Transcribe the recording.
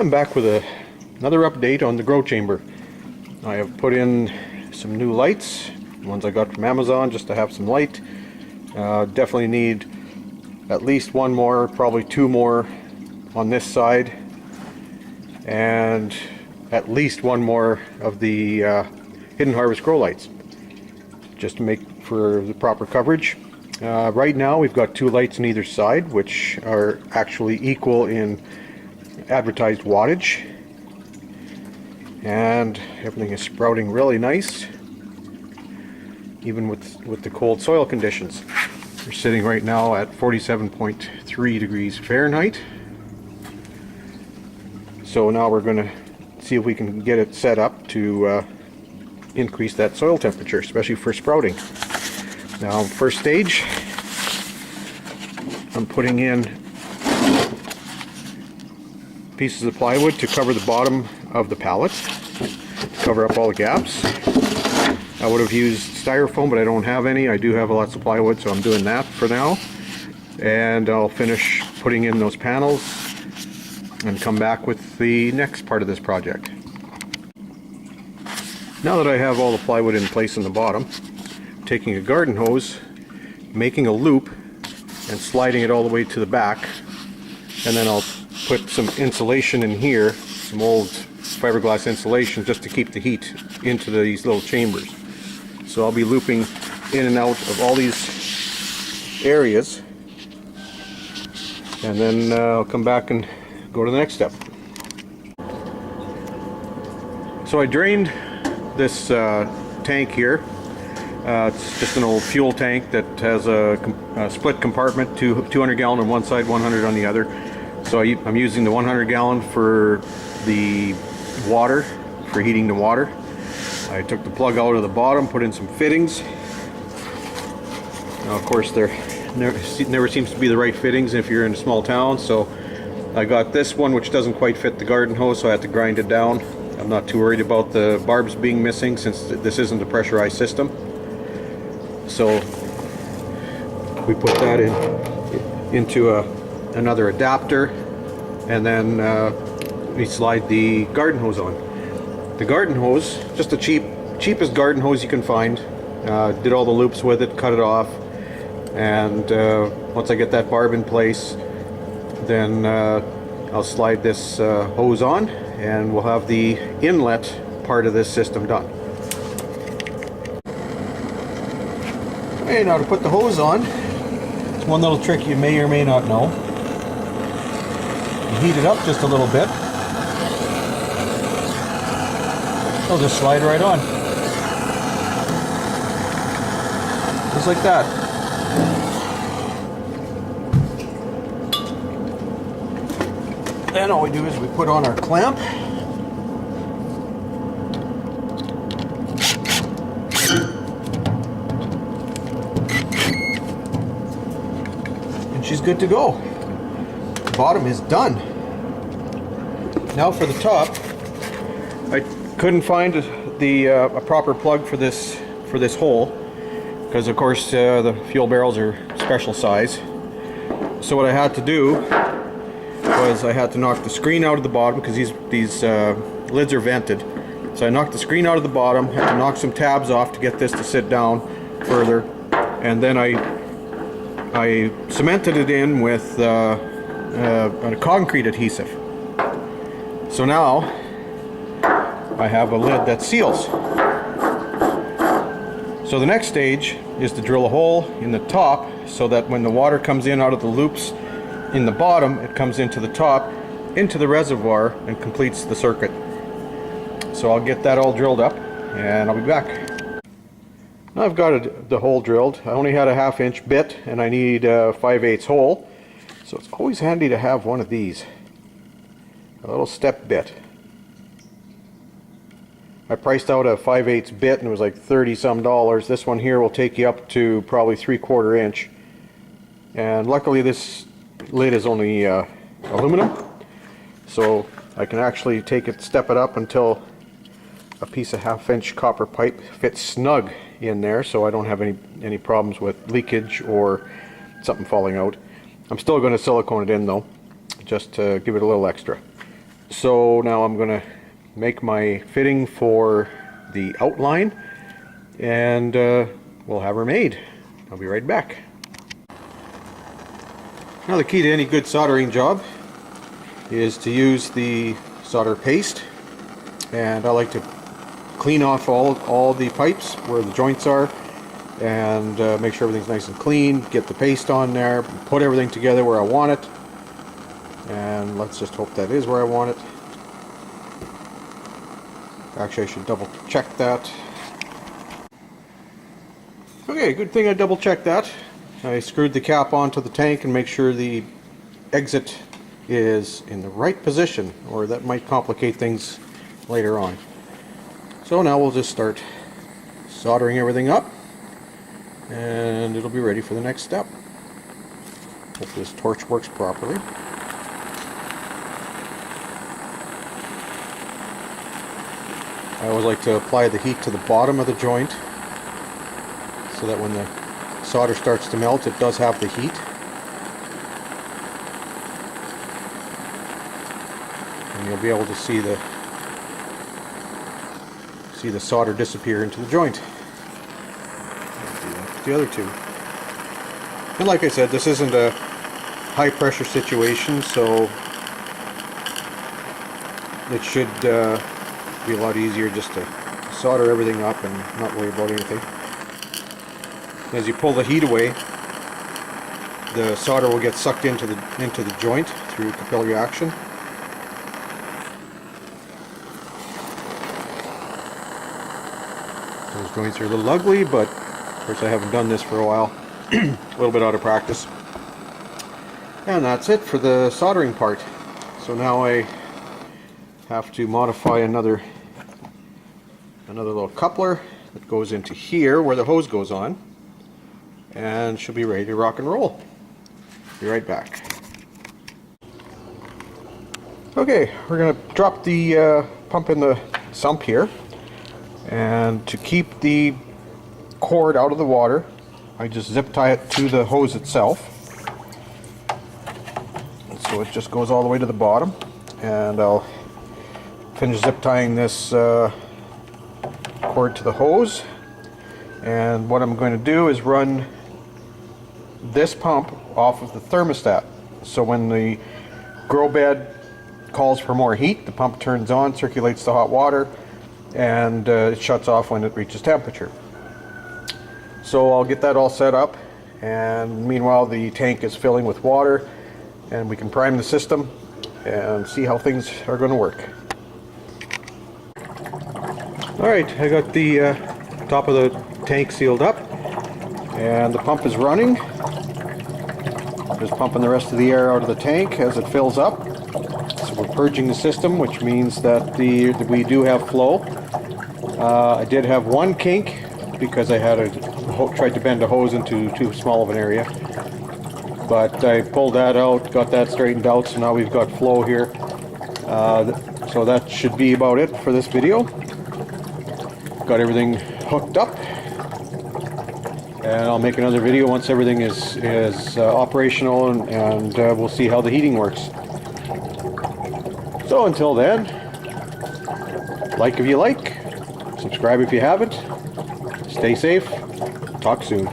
I'm back with another update on the grow chamber. I have put in some new lights, ones I got from Amazon just to have some light. Definitely need at least one more, probably two more on this side, and at least one more of the Hidden Harvest grow lights, just to make for the proper coverage. Right now we've got two lights on either side, which are actually equal in advertised wattage, and everything is sprouting really nice, even with the cold soil conditions. We're sitting right now at 47.3 degrees Fahrenheit. So now we're going to see if we can get it set up to increase that soil temperature, especially for sprouting. Now, first stage, I'm putting in pieces of plywood to cover the bottom of the pallet, to cover up all the gaps. I would have used styrofoam, but I don't have any. I do have lots of plywood, so I'm doing that for now. And I'll finish putting in those panels and come back with the next part of this project. Now that I have all the plywood in place in the bottom, I'm taking a garden hose, making a loop, and sliding it all the way to the back, and then I'll put some insulation in here, some old fiberglass insulation, just to keep the heat into these little chambers. So I'll be looping in and out of all these areas, and then I'll come back and go to the next step. So I drained this tank here. It's just an old fuel tank that has a split compartment, 200 gallon on one side, 100 on the other. So I'm using the 100 gallon for the water, for heating the water. I took the plug out of the bottom, put in some fittings. Now, of course, there never seems to be the right fittings if you're in a small town, so I got this one, which doesn't quite fit the garden hose, so I had to grind it down. I'm not too worried about the barbs being missing, since this isn't a pressurized system. So we put that into another adapter, and then we slide the garden hose on. The garden hose, just the cheapest garden hose you can find. Did all the loops with it, cut it off, and once I get that barb in place, then I'll slide this hose on, and we'll have the inlet part of this system done. Okay, now to put the hose on, it's one little trick you may or may not know. You heat it up just a little bit. It'll just slide right on. Just like that. Then all we do is we put on our clamp. And she's good to go. The bottom is done. Now for the top, I couldn't find a proper plug for this hole, because of course the fuel barrels are special size. So what I had to do was I had to knock the screen out of the bottom, because these lids are vented. So I knocked the screen out of the bottom, had to knock some tabs off to get this to sit down further, and then I cemented it in with a concrete adhesive. So now I have a lid that seals. So the next stage is to drill a hole in the top, so that when the water comes in out of the loops in the bottom, it comes into the top, into the reservoir, and completes the circuit. So I'll get that all drilled up, and I'll be back. Now I've got the hole drilled. I only had a 1/2 inch bit, and I need a 5/8 hole. So it's always handy to have one of these, a little step bit. I priced out a 5/8 bit, and it was like $30 some. This one here will take you up to probably 3/4 inch. And luckily this lid is only aluminum, so I can actually step it up until a piece of 1/2 inch copper pipe fits snug in there, so I don't have any problems with leakage or something falling out. I'm still going to silicone it in though, just to give it a little extra. So now I'm going to make my fitting for the outline, and we'll have her made. I'll be right back. Now the key to any good soldering job is to use the solder paste, and I like to clean off all the pipes where the joints are, and make sure everything's nice and clean, get the paste on there, put everything together where I want it, and let's just hope that is where I want it. Actually, I should double check that. Okay, good thing I double checked that. I screwed the cap onto the tank and make sure the exit is in the right position, or that might complicate things later on. So now we'll just start soldering everything up, and it'll be ready for the next step. Hopefully this torch works properly. I always like to apply the heat to the bottom of the joint so that when the solder starts to melt, it does have the heat. And you'll be able to see the solder disappear into the joint. The other two. And like I said, this isn't a high pressure situation, so it should be a lot easier just to solder everything up and not worry about anything. As you pull the heat away, the solder will get sucked into the joint through capillary action. Those joints are a little ugly, but of course I haven't done this for a while. A little bit out of practice. And that's it for the soldering part. So now I have to modify another little coupler that goes into here where the hose goes on, and she'll be ready to rock and roll. Be right back. Okay, we're going to drop the pump in the sump here, and to keep the cord out of the water, I just zip tie it to the hose itself, so it just goes all the way to the bottom. And I'll finish zip tying this cord to the hose, and what I'm going to do is run this pump off of the thermostat, so when the grow bed calls for more heat, the pump turns on, circulates the hot water, and it shuts off when it reaches temperature. So I'll get that all set up, and meanwhile the tank is filling with water, and we can prime the system and see how things are going to work. Alright, I got the top of the tank sealed up, and the pump is running. Just pumping the rest of the air out of the tank as it fills up. So we're purging the system, which means that we do have flow. I did have one kink because I had tried to bend a hose into too small of an area. But I pulled that out, got that straightened out, so now we've got flow here. So that should be about it for this video. Got everything hooked up, and I'll make another video once everything is operational, and we'll see how the heating works. So until then, like if you like, subscribe if you haven't, stay safe, talk soon.